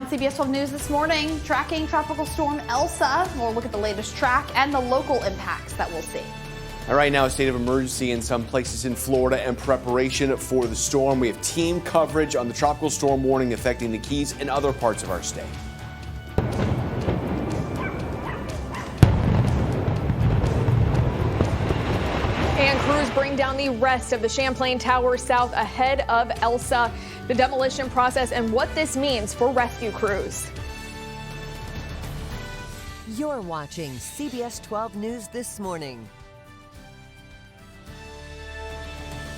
CBS 12 News this morning, tracking Tropical Storm Elsa. We'll look at the latest track and the local impacts that we'll see. All right, now a state of emergency in some places in Florida in preparation for the storm. We have team coverage on the tropical storm warning affecting the Keys and other parts of our state. And crews bring down the rest of the Champlain Tower south ahead of Elsa, the demolition process, and what this means for rescue crews. You're watching CBS 12 News this morning.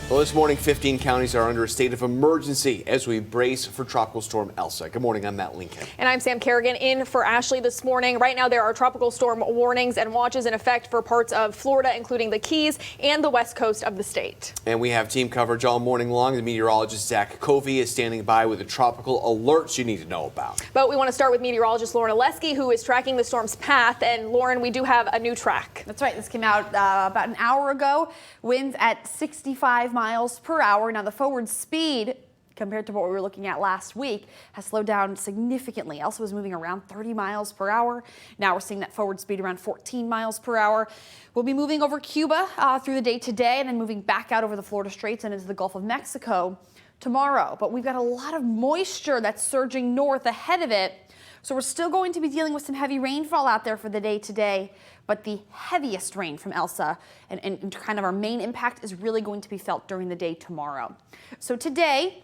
Well, this morning, 15 counties are under a state of emergency as we brace for Tropical Storm Elsa. Good morning, I'm Matt Lincoln. And I'm Sam Kerrigan in for Ashley this morning. Right now, there are tropical storm warnings and watches in effect for parts of Florida, including the Keys and the west coast of the state. And we have team coverage all morning long. The meteorologist Zach Covey is standing by with the tropical alerts you need to know about. But we want to start with meteorologist Lauren Oleski, who is tracking the storm's path. And Lauren, we do have a new track. That's right. This came out about an hour ago. Winds at 65 miles per hour. Now, the forward speed compared to what we were looking at last week has slowed down significantly. Elsa was moving around 30 miles per hour. Now we're seeing that forward speed around 14 miles per hour. We'll be moving over Cuba through the day today and then moving back out over the Florida Straits and into the Gulf of Mexico tomorrow. But we've got a lot of moisture that's surging north ahead of it. So we're still going to be dealing with some heavy rainfall out there for the day today, but the heaviest rain from Elsa and kind of our main impact is really going to be felt during the day tomorrow. So today,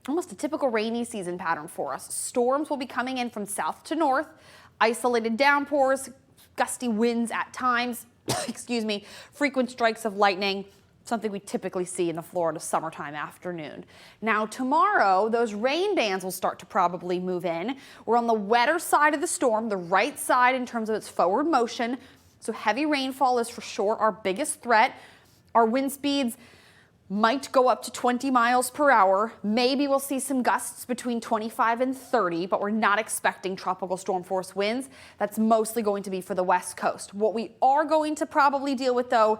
almost a typical rainy season pattern for us. Storms will be coming in from south to north, isolated downpours, gusty winds at times, excuse me, frequent strikes of lightning, something we typically see in the Florida summertime afternoon. Now tomorrow, those rain bands will start to probably move in. We're on the wetter side of the storm, the right side in terms of its forward motion. So heavy rainfall is for sure our biggest threat. Our wind speeds might go up to 20 miles per hour. Maybe we'll see some gusts between 25 and 30, but we're not expecting tropical storm force winds. That's mostly going to be for the west coast. What we are going to probably deal with, though,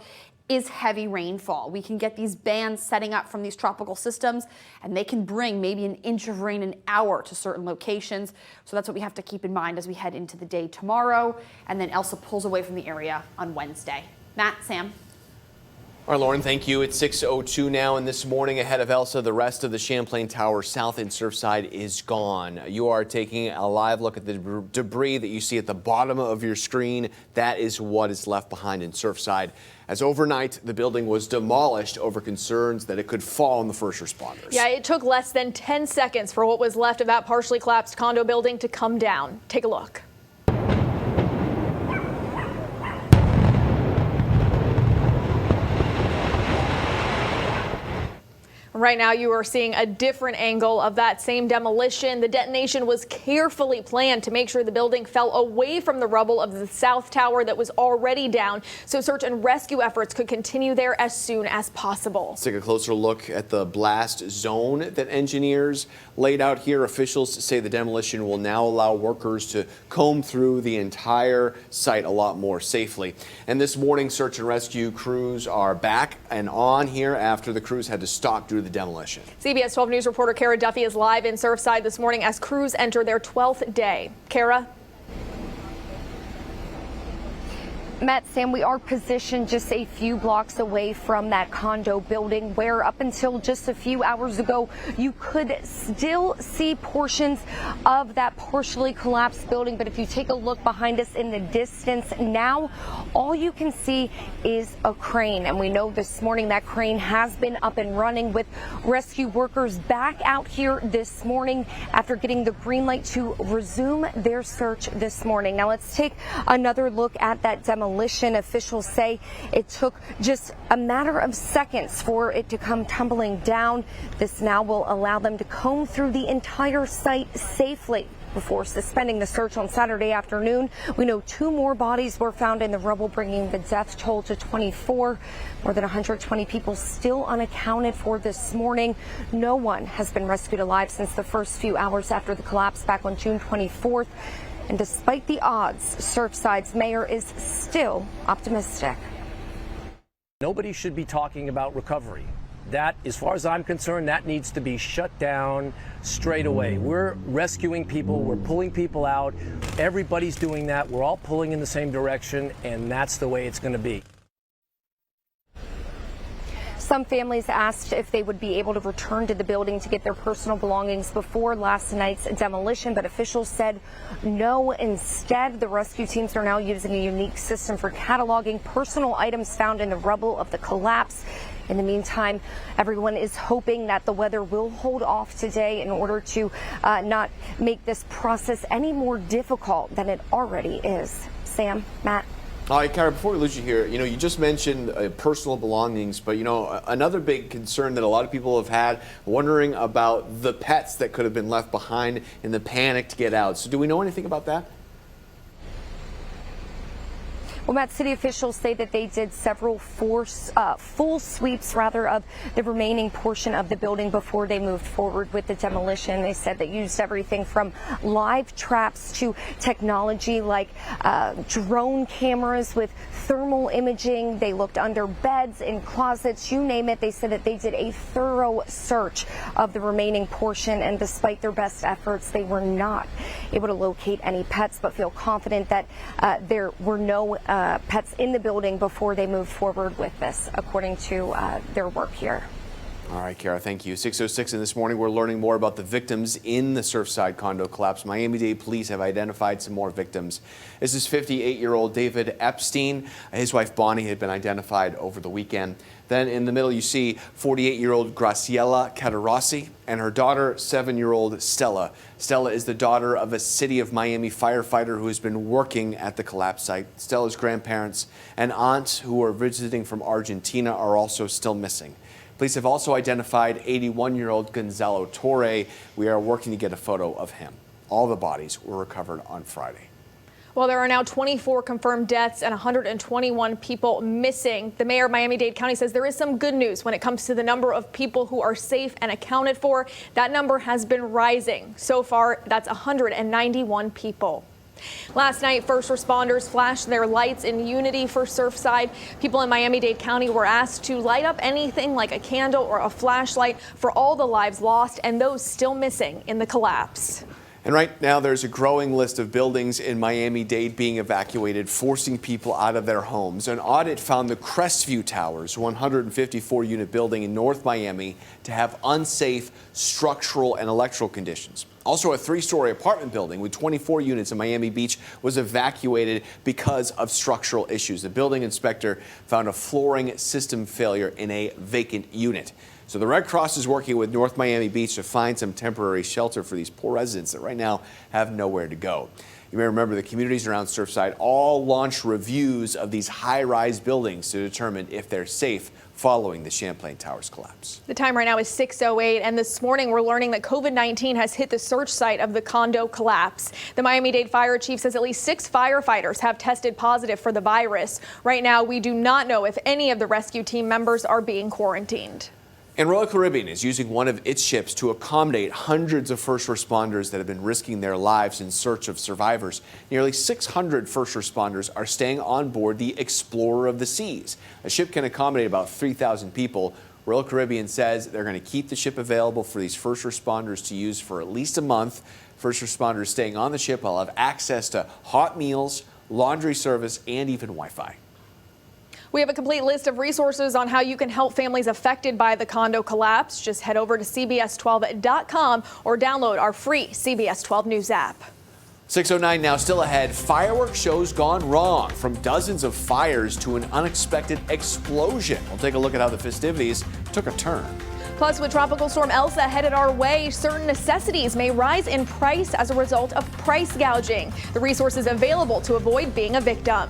is heavy rainfall. We can get these bands setting up from these tropical systems, and they can bring maybe an inch of rain an hour to certain locations. So that's what we have to keep in mind as we head into the day tomorrow. And then Elsa pulls away from the area on Wednesday. Matt, Sam. All right, Lauren, thank you. It's 6:02 now, and this morning ahead of Elsa, the rest of the Champlain Tower south in Surfside is gone. You are taking a live look at the debris that you see at the bottom of your screen. That is what is left behind in Surfside, as overnight the building was demolished over concerns that it could fall on the first responders. Yeah, it took less than 10 seconds for what was left of that partially collapsed condo building to come down. Take a look. Right now, you are seeing a different angle of that same demolition. The detonation was carefully planned to make sure the building fell away from the rubble of the south tower that was already down, so search and rescue efforts could continue there as soon as possible. Let's take a closer look at the blast zone that engineers laid out here. Officials say the demolition will now allow workers to comb through the entire site a lot more safely. And this morning, search and rescue crews are back and on here after the crews had to stop due to the demolition. CBS 12 News reporter Kara Duffy is live in Surfside this morning as crews enter their 12th day. Kara? Matt, Sam, we are positioned just a few blocks away from that condo building where up until just a few hours ago, you could still see portions of that partially collapsed building. But if you take a look behind us in the distance now, all you can see is a crane. And we know this morning that crane has been up and running with rescue workers back out here this morning after getting the green light to resume their search this morning. Now let's take another look at that demolition. Officials say it took just a matter of seconds for it to come tumbling down. This now will allow them to comb through the entire site safely before suspending the search on Saturday afternoon. We know 2 more bodies were found in the rubble, bringing the death toll to 24. More than 120 people still unaccounted for this morning. No one has been rescued alive since the first few hours after the collapse back on June 24th. And despite the odds, Surfside's mayor is still optimistic. Nobody should be talking about recovery That, as far as I'm concerned, that needs to be shut down straight away. We're rescuing people. We're pulling people out. Everybody's doing that. We're all pulling in the same direction, and that's the way it's going to be. Some families asked if they would be able to return to the building to get their personal belongings before last night's demolition, but officials said no. Instead, the rescue teams are now using a unique system for cataloging personal items found in the rubble of the collapse. In the meantime, everyone is hoping that the weather will hold off today in order to not make this process any more difficult than it already is. Sam, Matt. All right, Kara, before we lose you here, you just mentioned personal belongings, but, another big concern that a lot of people have had, wondering about the pets that could have been left behind in the panic to get out. So do we know anything about that? Well, Matt, city officials say that they did several full sweeps, of the remaining portion of the building before they moved forward with the demolition. They said they used everything from live traps to technology like drone cameras with thermal imaging. They looked under beds, in closets, you name it. They said that they did a thorough search of the remaining portion, and despite their best efforts, they were not able to locate any pets, but feel confident that there were no pets in the building before they moved forward with this, according to their work here. All right, Kara, thank you. 6:06 in this morning, we're learning more about the victims in the Surfside condo collapse. Miami-Dade police have identified some more victims. This is 58-year-old David Epstein. His wife Bonnie had been identified over the weekend. Then in the middle, you see 48-year-old Graciela Catarossi and her daughter, 7-year-old Stella. Stella is the daughter of a City of Miami firefighter who has been working at the collapse site. Stella's grandparents and aunt, who are visiting from Argentina, are also still missing. Police have also identified 81-year-old Gonzalo Torre. We are working to get a photo of him. All the bodies were recovered on Friday. Well, there are now 24 confirmed deaths and 121 people missing. The mayor of Miami-Dade County says there is some good news when it comes to the number of people who are safe and accounted for. That number has been rising. So far, that's 191 people. Last night, first responders flashed their lights in unity for Surfside. People in Miami-Dade County were asked to light up anything like a candle or a flashlight for all the lives lost and those still missing in the collapse. And right now, there's a growing list of buildings in Miami-Dade being evacuated, forcing people out of their homes. An audit found the Crestview Towers, 154-unit building in North Miami, to have unsafe structural and electrical conditions. Also, a 3-story apartment building with 24 units in Miami Beach was evacuated because of structural issues. The building inspector found a flooring system failure in a vacant unit. So the Red Cross is working with North Miami Beach to find some temporary shelter for these poor residents that right now have nowhere to go. You may remember the communities around Surfside all launched reviews of these high-rise buildings to determine if they're safe following the Champlain Towers collapse. The time right now is 6:08, and this morning we're learning that COVID-19 has hit the search site of the condo collapse. The Miami-Dade fire chief says at least 6 firefighters have tested positive for the virus. Right now, we do not know if any of the rescue team members are being quarantined. And Royal Caribbean is using one of its ships to accommodate hundreds of first responders that have been risking their lives in search of survivors. Nearly 600 first responders are staying on board the Explorer of the Seas. A ship can accommodate about 3,000 people. Royal Caribbean says they're going to keep the ship available for these first responders to use for at least a month. First responders staying on the ship will have access to hot meals, laundry service, and even Wi-Fi. We have a complete list of resources on how you can help families affected by the condo collapse. Just head over to CBS12.com or download our free CBS 12 News app. 6:09 now, still ahead. Fireworks shows gone wrong, from dozens of fires to an unexpected explosion. We'll take a look at how the festivities took a turn. Plus, with Tropical Storm Elsa headed our way, certain necessities may rise in price as a result of price gouging. The resources available to avoid being a victim.